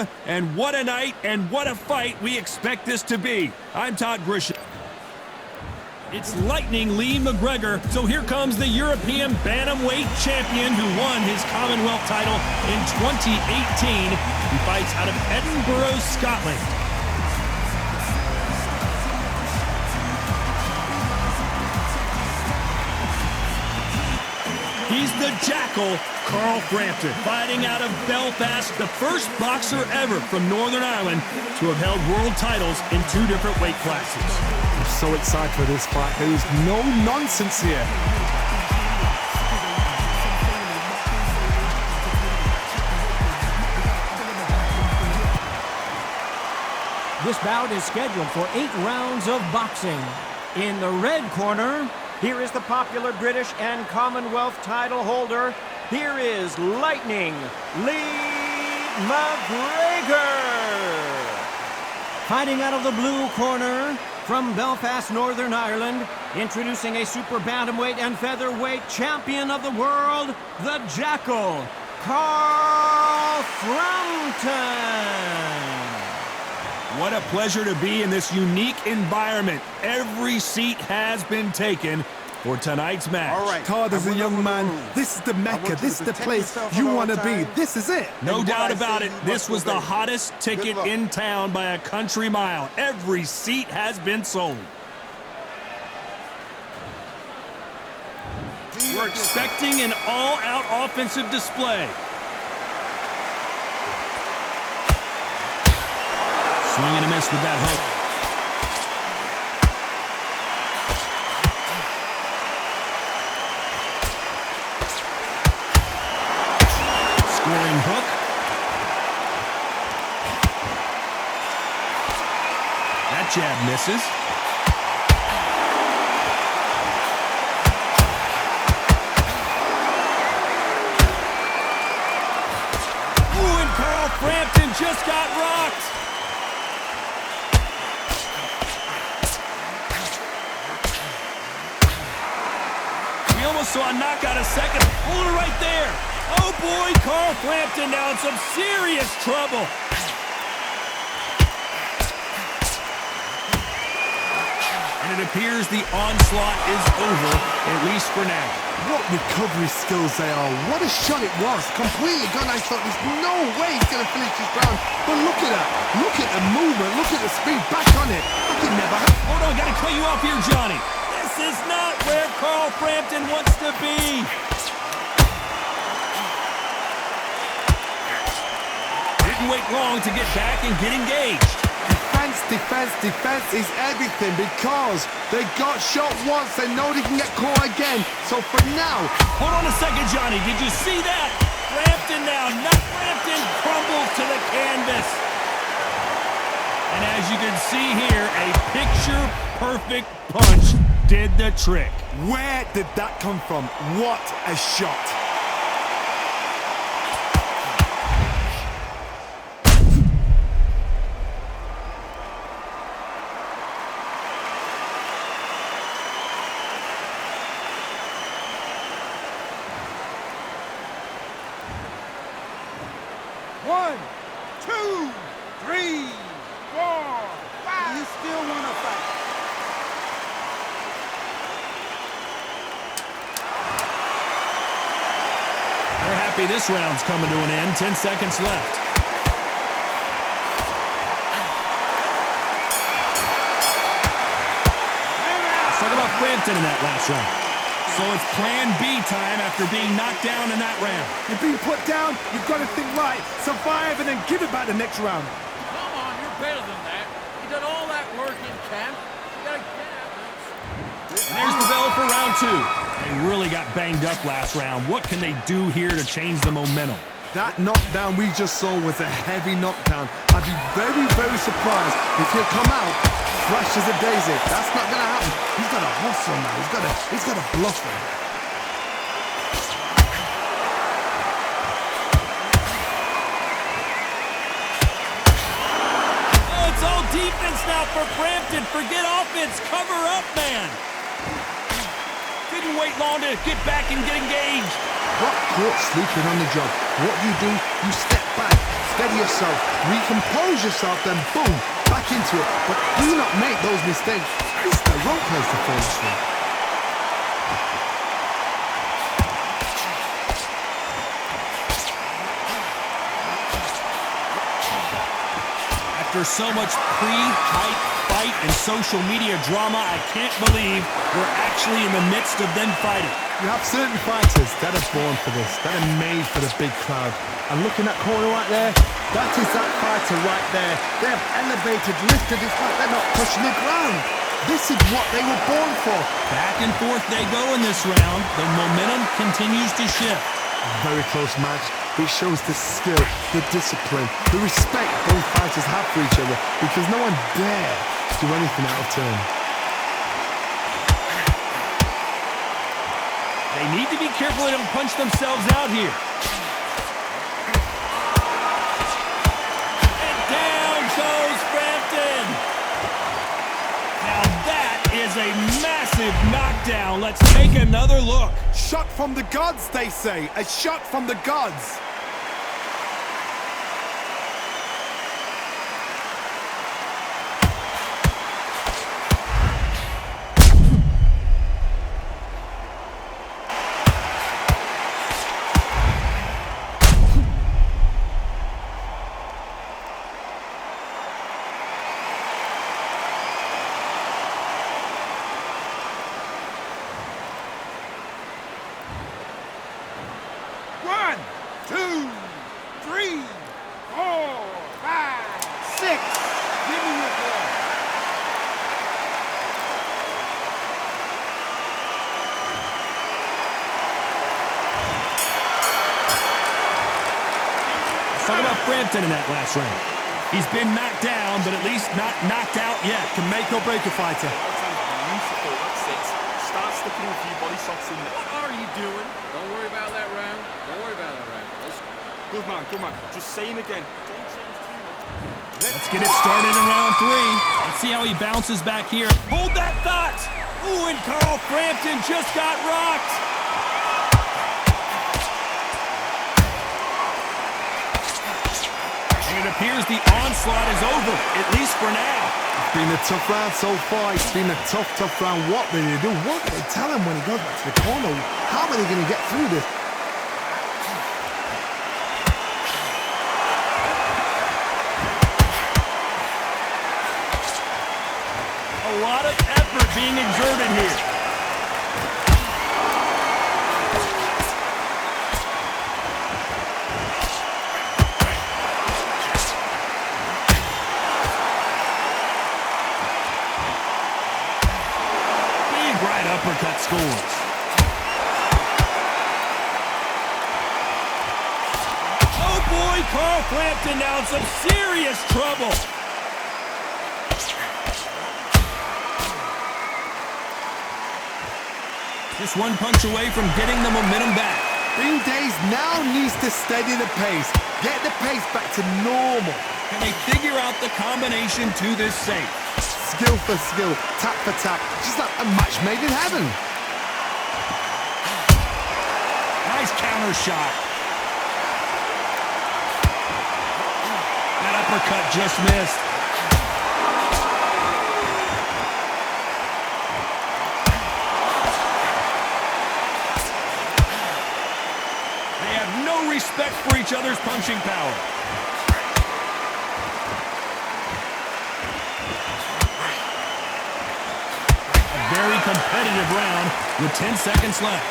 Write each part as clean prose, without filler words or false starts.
America, and what a night and what a fight we expect this to be. I'm Todd Grisham. It's Lightning Lee McGregor, so here comes the European Bantamweight champion who won his Commonwealth title in 2018. He fights out of Edinburgh, Scotland. He's the Jackal, Carl Frampton, fighting out of Belfast, the first boxer ever from Northern Ireland to have held world titles in 2 different weight classes. I'm so excited for this fight. There is no nonsense here. This bout is scheduled for 8 rounds of boxing. In the red corner, here is the popular British and Commonwealth title holder. Here is Lightning Lee McGregor. Fighting out of the blue corner from Belfast, Northern Ireland, introducing a super bantamweight and featherweight champion of the world, the Jackal, Carl Frampton. What a pleasure to be in this unique environment. Every seat has been taken for tonight's match. All right, Todd, as a young man, this is the Mecca. This is the place you want to be. This is it. No doubt about it. This was the hottest ticket in town by a country mile. Every seat has been sold. We're expecting an all-out offensive display. Swing and a miss with that hook. Scoring hook. That jab misses. Ooh, and Carl Frampton just got rocked. So a knockout a second. Hold it right there. Oh boy, Carl Frampton now in some serious trouble. And it appears the onslaught is over, at least for now. What recovery skills they are. What a shot it was. Completely gone. I thought there's no way he's going to finish this round. But look at that. Look at the movement. Look at the speed. Back on it. I could never have... Hold on, got to cut you off here, Johnny. This is not where Carl Frampton wants to be. Didn't wait long to get back and get engaged. Defense is everything because they got shot once. They know they can get caught again. So for now... Hold on a second, Johnny. Did you see that? Frampton now, not Frampton, crumbles to the canvas. And as you can see here, a picture-perfect punch did the trick. Where did that come from? What a shot. One, two, three, 4, 5. You still want to fight? They're happy this round's coming to an end. 10 seconds left. Let's talk about Frampton in that last round. So it's plan B time after being knocked down in that round. You're being put down, you've got to think right, survive, and then give it back the next round. Come on, you're better than that. You did all that work in camp. You gotta get out. And there's the bell for round 2. They really got banged up last round. What can they do here to change the momentum? That knockdown we just saw was a heavy knockdown. I'd be very, very surprised if he'll come out fresh as a daisy. That's not going to happen. He's got to hustle now. He's got to bluff him. Oh, it's all defense now for Frampton. Forget offense. Cover up, man. Didn't wait long to get back and get engaged. Got caught sleeping on the job. What do? You step back, steady yourself, recompose yourself, then boom, back into it. But do not make those mistakes. This is the wrong place to fall asleep. After so much pre-hype, fight, and social media drama, I can't believe we're actually in the midst of them fighting. You have certain fighters that are born for this, that are made for the big crowd. And looking at that corner right there, that is that fighter right there. They have elevated, lifted his fight. They're not pushing the ground. This is what they were born for. Back and forth they go in this round. The momentum continues to shift. Very close match. It shows the skill, the discipline, the respect both fighters have for each other, because no one dare do anything out of turn. They need to be careful they don't punch themselves out here. And down goes Frampton. Now that is a massive knockdown. Let's take another look. Shot from the gods, they say. A shot from the gods. Talk about Frampton in that last round. He's been knocked down, but at least not knocked out yet. Can make or break a fighter. Beautiful, that's it. Start sticking a few body shots in there. What are you doing? Don't worry about that round. Don't worry about that round. Listen. Good man, good man. Just saying again. Don't change too much. Let's get it started in round 3. Let's see how he bounces back here. Hold that thought! Ooh, and Carl Frampton just got rocked! And it appears the onslaught is over, at least for now. It's been a tough round so far. It's been a tough round. What do they do? What do they tell him when he goes back to the corner? How are they going to get through this? A lot of effort being exerted here. Big right uppercut scores. Oh boy, Carl Frampton now in some serious trouble. Just one punch away from getting the momentum back. Bean Days now needs to steady the pace. Get the pace back to normal. Can they figure out the combination to this safe? Skill for skill, tap for tap. Just like a match made in heaven. Nice counter shot. That uppercut just missed. They have no respect for each other's punching power. A very competitive round with 10 seconds left.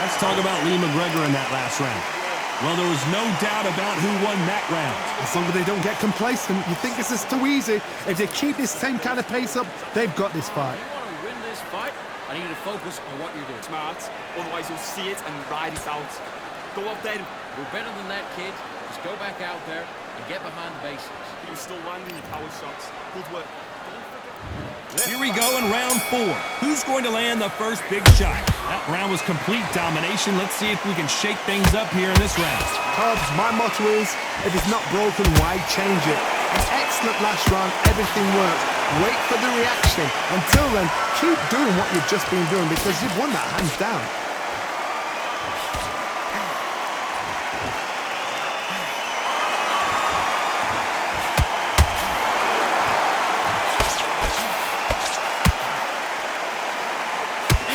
Let's talk about Lee McGregor in that last round. Well, there was no doubt about who won that round. As long as they don't get complacent, you think this is too easy. If they keep this same kind of pace up, they've got this fight. You want to win this fight? I need you to focus on what you're doing. Smart. Otherwise you'll see it and ride it out. Go out there. You're better than that, kid. Just go back out there and get behind the basics. You're still landing your power shots. Good work. Here we go in round 4. Who's going to land the first big shot? That round was complete domination. Let's see if we can shake things up here in this round. Cubs, my motto is, if it's not broken, why change it? An excellent last round, everything works. Wait for the reaction. Until then, keep doing what you've just been doing because you've won that hands down.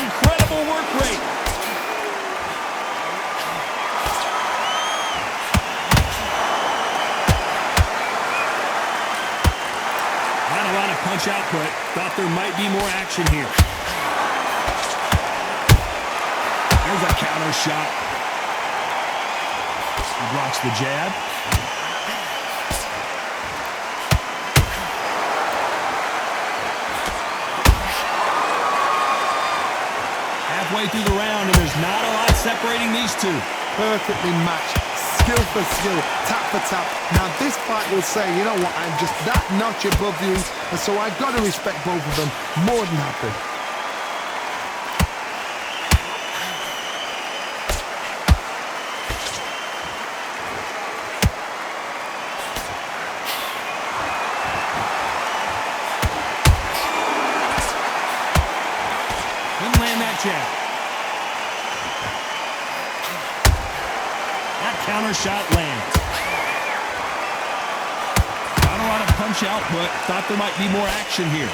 Incredible work rate. Not a lot of punch output. Thought there might be more action here. There's a counter shot. He blocks the jab. Halfway through the round, and there's not a lot separating these two. Perfectly matched. Skill for skill, tap for tap. Now this fight will say, you know what, I'm just that notch above you, and so I've got to respect both of them more than happy. Couldn't land that jab. That counter shot lands. Not a lot of punch output. Thought there might be more action here.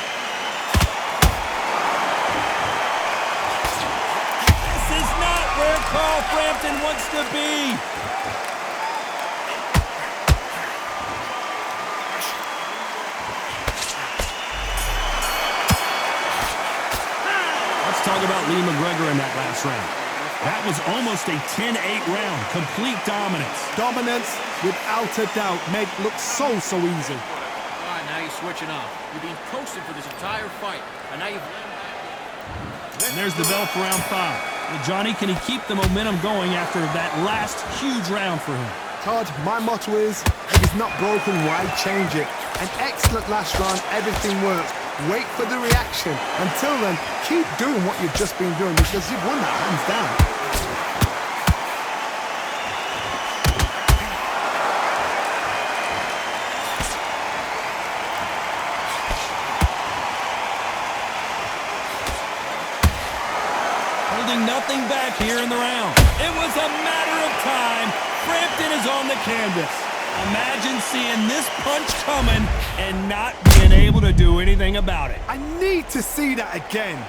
This is not where Carl Frampton wants to be. Let's talk about Lee McGregor in that last round. That was almost a 10-8 round. Complete dominance. Dominance, without a doubt, made look so easy. All right, now you're switching off. You've been coasting for this entire fight, and now you've... And there's the bell for round 5. Well, Johnny, can he keep the momentum going after that last huge round for him? Todd, my motto is, if it's not broken, why change it? An excellent last round, everything works. Wait for the reaction. Until then, keep doing what you've just been doing because you've won that hands down. Holding nothing back here in the round. It was a matter of time. Frampton is on the canvas. Imagine seeing this punch coming and not being able to do anything about it. I need to see that again.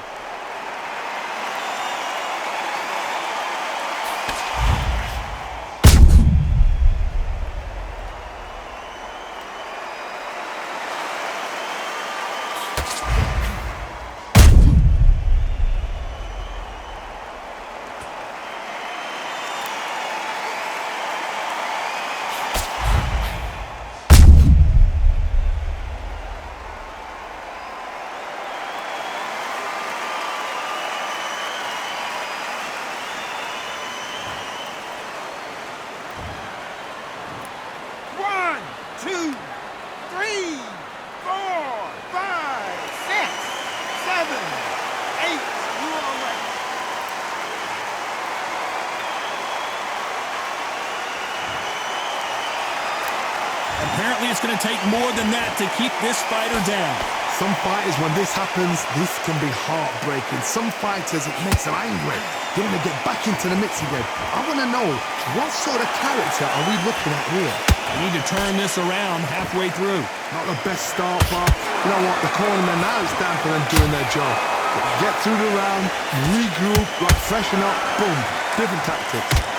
Apparently it's going to take more than that to keep this fighter down. Some fighters, when this happens, this can be heartbreaking. Some fighters, it makes them angry. They want to get back into the mix again. I want to know, what sort of character are we looking at here? We need to turn this around halfway through. Not the best start, but you know what? The cornermen now, it's time for them doing their job. Get through the round, regroup, like freshen up, boom. Different tactics.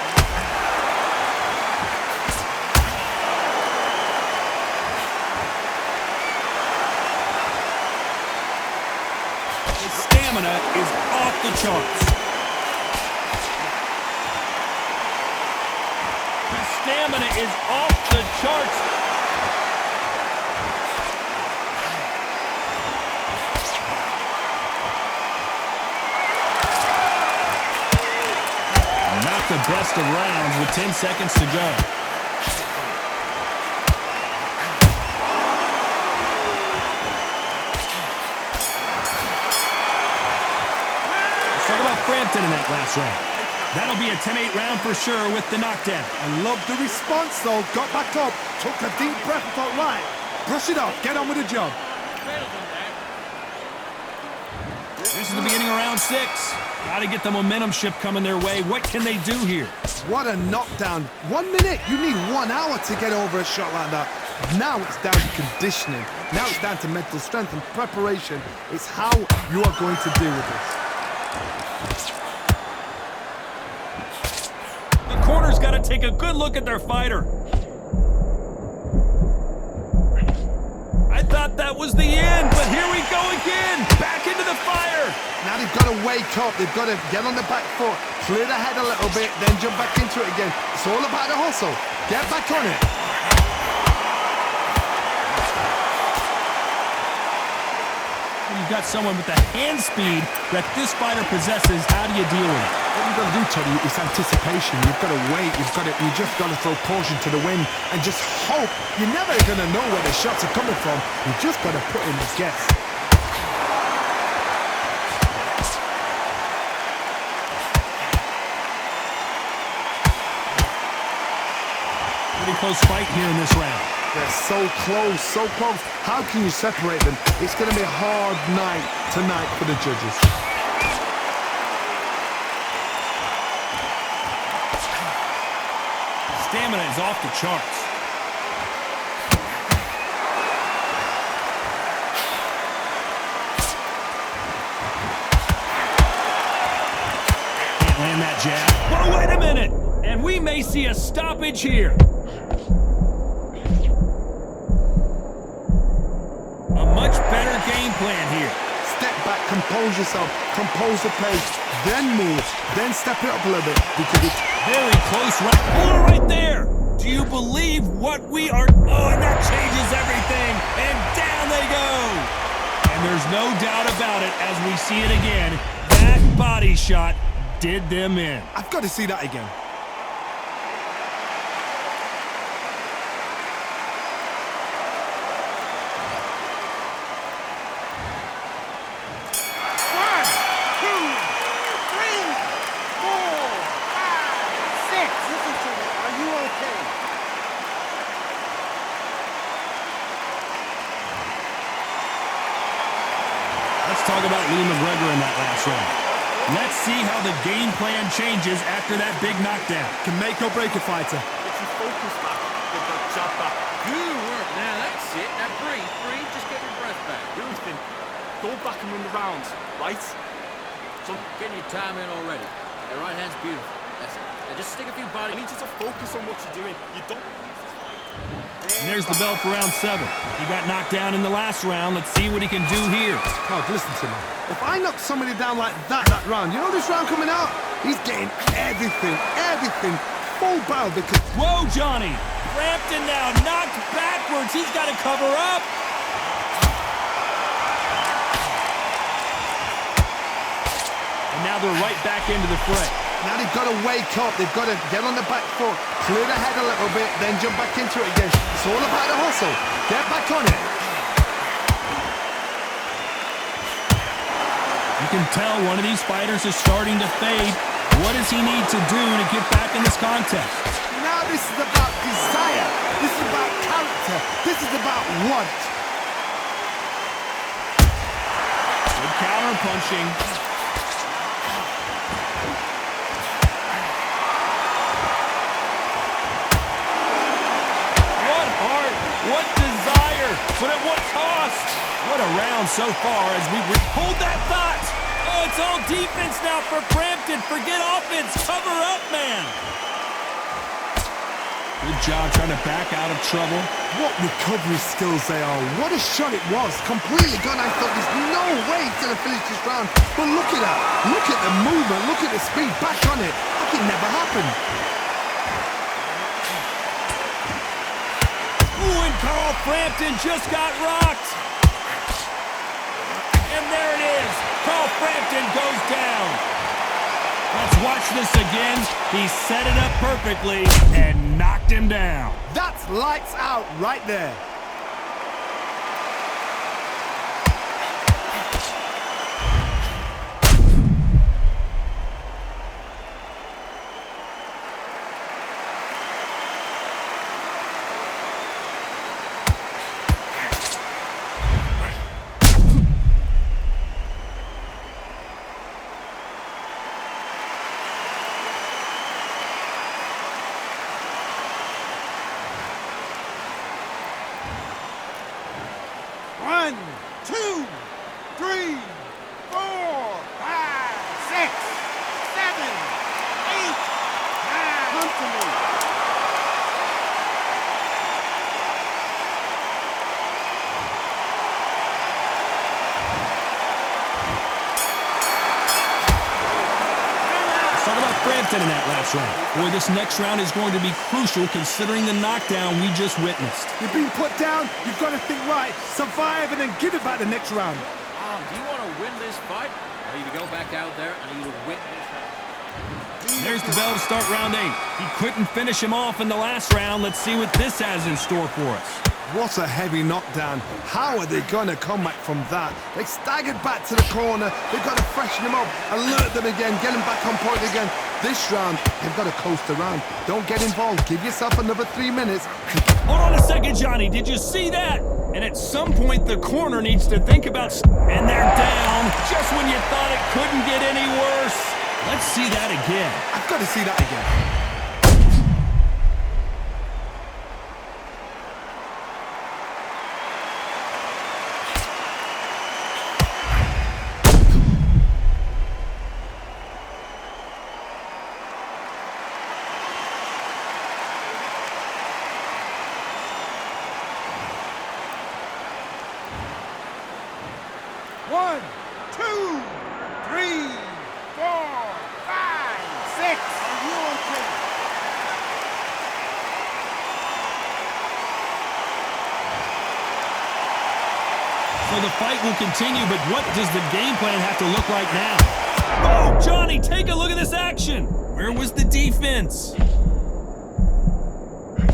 Stamina is off the charts. The stamina is off the charts. Not the best of rounds with 10 seconds to go. Frampton in that last round. That'll be a 10-8 round for sure with the knockdown. I love the response though. Got back up, took a deep breath and thought, right, Brush it off. Get on with the job. Better than that. This is the beginning of round 6. Got to get the momentum shift coming their way. What can they do here? What a knockdown. 1 minute. You need 1 hour to get over a shot like that. Now it's down to conditioning. Now it's down to mental strength and preparation. It's how you are going to deal with this. The corner's got to take a good look at their fighter. I thought that was the end, but here we go again. Back into the fire. Now they've got to wake up. They've got to get on the back foot, clear the head a little bit, then jump back into it again. It's all about the hustle. Get back on it. When you've got someone with the hand speed that this fighter possesses, how do you deal with it? What you've got to do, Teddy, is anticipation. You've got to wait. You just got to throw caution to the wind and just hope. You're never going to know where the shots are coming from. You just got to put in a guess. Pretty close fight here in this round. They're so close, so close. How can you separate them? It's going to be a hard night tonight for the judges. Stamina is off the charts. Can't land that jab. Whoa, wait a minute! And we may see a stoppage here. A much better game plan here. Step back, compose yourself, compose the pace, then move, then step it up a little bit. Because it's Very close round. Hold it right there. Do you believe what we are? Oh, and that changes everything. And down they go. And there's no doubt about it as we see it again. That body shot did them in. I've got to see that again. Let's talk about Lee McGregor in that last round. Let's see how the game plan changes after that big knockdown. Can make or break a fighter. If you focus back, get that jab back. Good work. Now that's it. Now breathe. Breathe. Just get your breath back. Really think. Go back and run the rounds, right? So, Getting your time in already. That right hand's beautiful. That's it. Now just stick a few I body. need you to focus on what you're doing. You don't... And there's the bell for round 7. He got knocked down in the last round. Let's see what he can do here. God, listen to me. If I knock somebody down like that round, you know this round coming out? He's getting everything, full barrel because... Whoa, Johnny. Frampton now knocked backwards. He's got to cover up. And now they're right back into the fray. Now they've got to wake up. They've got to get on the back foot, clear the head a little bit, then jump back into it again. It's all about the hustle. Get back on it. You can tell one of these fighters is starting to fade. What does he need to do to get back in this contest? Now this is about desire. This is about character. This is about want. Good counter punching. What heart, what desire, but at what cost? What a round so far as we hold that thought. Oh, it's all defense now for Frampton. Forget offense. Cover up, man. Good job trying to back out of trouble. What recovery skills they are. What a shot it was. Completely gone. I thought there's no way he's going to finish this round. But look at that. Look at the movement. Look at the speed. Back on it. Like it never happened. Ooh, and Carl Frampton just got rocked. And there it is. Carl Frampton goes down. Let's watch this again. He set it up perfectly and knocked him down. That's lights out right there. Talk about Frampton in that last round. Boy, this next round is going to be crucial considering the knockdown we just witnessed. You've been put down, you've got to think right, survive and then give it back the next round. Do you want to win this fight? Or you go back out there and you win this fight? There's the bell to start round 8. He couldn't finish him off in the last round. Let's see what this has in store for us. What a heavy knockdown. How are they going to come back from that? They staggered back to the corner. They've got to freshen them up, alert them again, get them back on point again. This round, they've got to coast around. Don't get involved. Give yourself another 3 minutes. Hold on a second, Johnny. Did you see that? And at some point, the corner needs to think about... And they're down just when you thought it couldn't get any worse. Let's see that again. I've got to see that again. One, two, three, 4, 5, 6. Are you okay? So the fight will continue, but what does the game plan have to look like now? Oh, Johnny, take a look at this action. Where was the defense?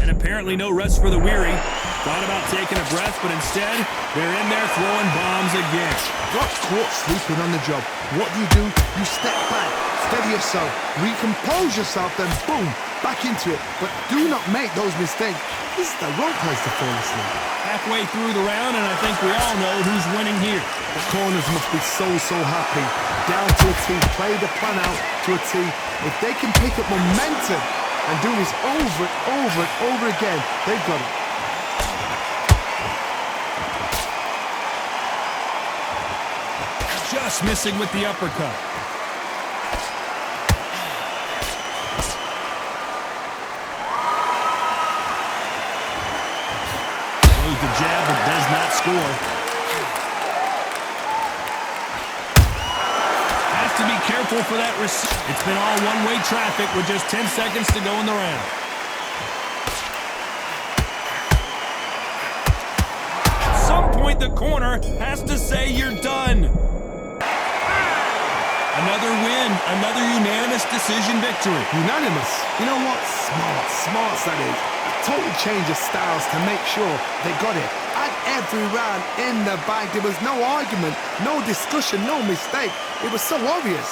And apparently no rest for the weary. Thought about taking a breath, but instead, they're in there throwing bombs again. Got caught sleeping on the job. What do? You step back, steady yourself, recompose yourself, then boom, back into it. But do not make those mistakes. This is the wrong place to fall asleep. Halfway through the round, and I think we all know who's winning here. The corners must be so happy. Down to a T, play the plan out to a T. If they can pick up momentum and do this over and over and over again, they've got it. Just missing with the uppercut. Throws the jab, but does not score. Has to be careful for that receipt. It's been all one-way traffic with just 10 seconds to go in the round. At some point, the corner has to say you're done. Another win, another unanimous decision victory. Unanimous. You know what? Smart that is. A total change of styles to make sure they got it. At every round in the bag, there was no argument, no discussion, no mistake. It was so obvious.